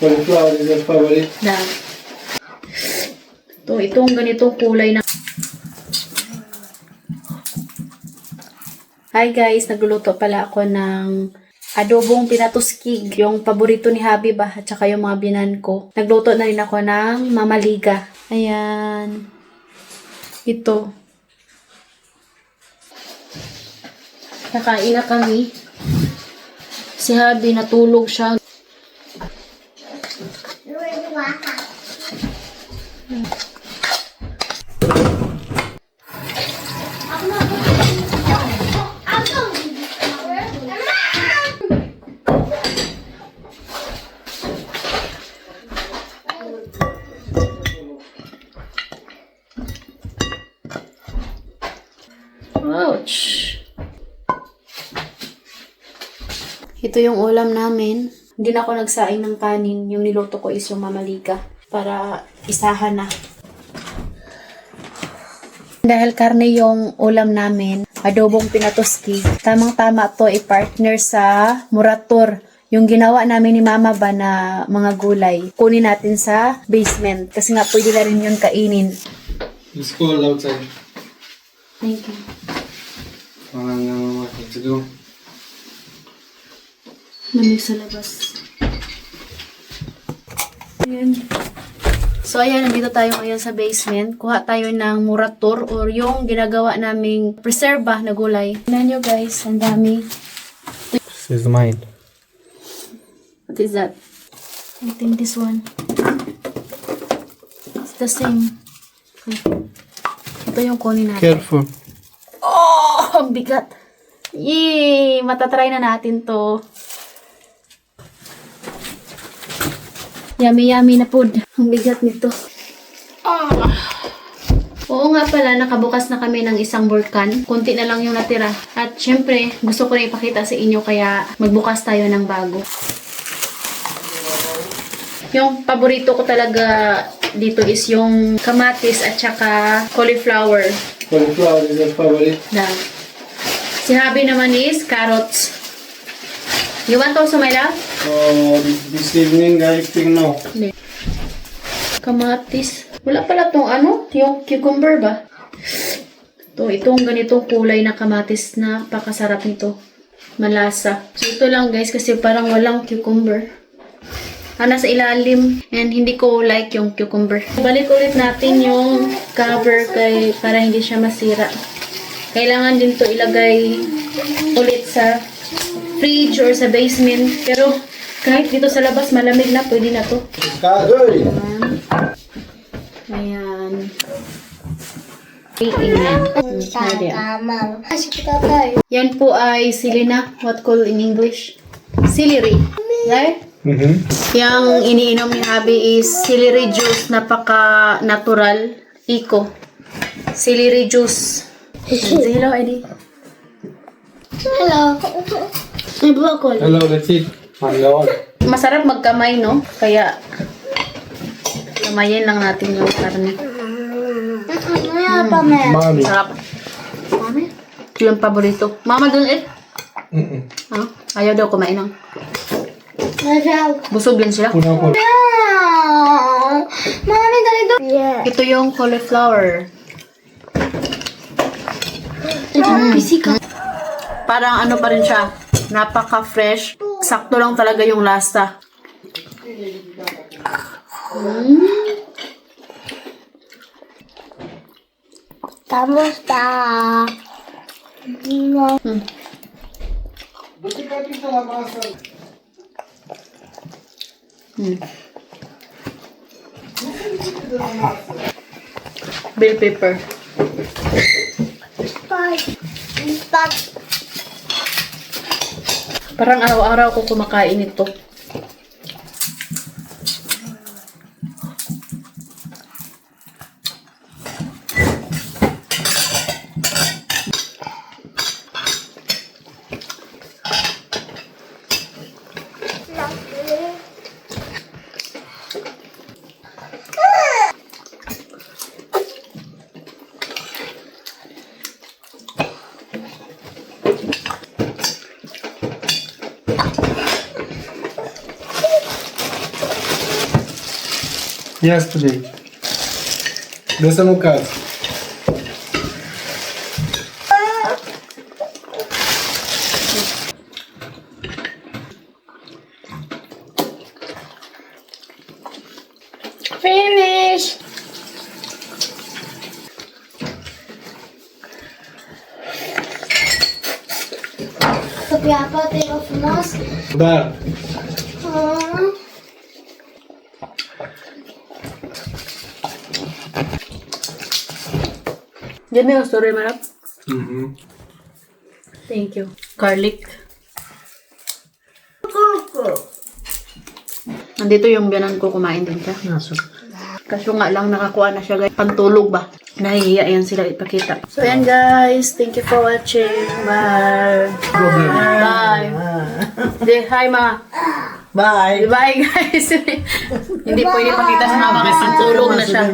Cauliflower is your favorite? Na. Itong ganitong kulay na. Hi guys, nagluluto pala ako ng adobong pinatuskig, yung paborito ni Habi ba, at saka yung mga binan ko. Nagluto na rin ako ng mamaliga. Ayan. Ito. Nakain na kami. Si Habi natulog siya. Ouch! Ito yung ulam namin. Hindi na ako nagsaing ng kanin. Yung niluto ko is yung mamaliga. Para isahan na. Dahil karne yung ulam namin, adobong pinatuski, tamang-tama to i-partner sa murator. Yung ginawa namin ni Mama ba na mga gulay, kunin natin sa basement. Kasi nga pwede na rin yun kainin. It's cold outside. Thank you. Let's go. Lamig sa labas. Ayan. So, ayan, nandito tayo ngayon sa basement. Kuha tayo ng murator or yung ginagawa naming preserva na gulay. Tignan nyo guys, ang dami. This is mine. What is that? I think this one. It's the same. Okay. Ito yung kunin natin. Careful. Oh, ang bigat. Yay! Matatry na natin to. Yummy, yummy na food. Ang bigat nito. Oo nga pala, nakabukas na kami ng isang vulkan. Kunti na lang yung natira. At syempre, gusto ko na ipakita sa inyo kaya magbukas tayo ng bago. Yung paborito ko talaga dito is yung kamatis at saka cauliflower. Cauliflower is your favorite? Na. Si Habi naman is carrots. You want also, my love? This evening I think no. Kamatis. Wala pala tong ano, yung cucumber ba? Itong ganitong kulay na kamatis na pakasarap nito. Malasa. So ito lang guys kasi parang walang cucumber. Nasa ilalim and hindi ko like yung cucumber. Balik ulit natin yung cover para hindi siya masira. Kailangan din to ilagay ulit sa fridge or sa basement. Pero kahit dito sa labas malamig na, pwede na to. Ayan. Yan po ay silina. What called in English? Celery. Right? Yang iniinom ni Habi is celery juice. Napaka-natural. Eco. Celery juice. Say hello, Eddie. Hello. Hello, let's eat. Hello. Masarap magkamay, no? Kaya kamayin lang natin yung karne. Mommy. Sarap. Mami? Ito yung paborito. Mama, don't eat? Huh? Ayaw daw kumain ng. Busog din sila. Mami, dali. Ito yung cauliflower. Parang ano pa rin siya. Napaka-fresh. Sakto lang talaga yung lasa. Kamusta? Bell pepper. Parang araw-araw ko kumakain ito. Yesterday. Doon sa mukha. Finish. Papa, take off mask. Dar. Diyan may story marap. Mhm. Thank you. Garlic. Nandito yung biyanan ko, kumain din siya. Nasa. Kaso nga lang nakakuha na siya guys. Pantulog ba? Nahihiya yan sila ipakita. So yan guys. Thank you for watching. Bye. Bye. Hi ma. Bye. Bye guys. Hindi pwede pakita sa mga pantulog na siya.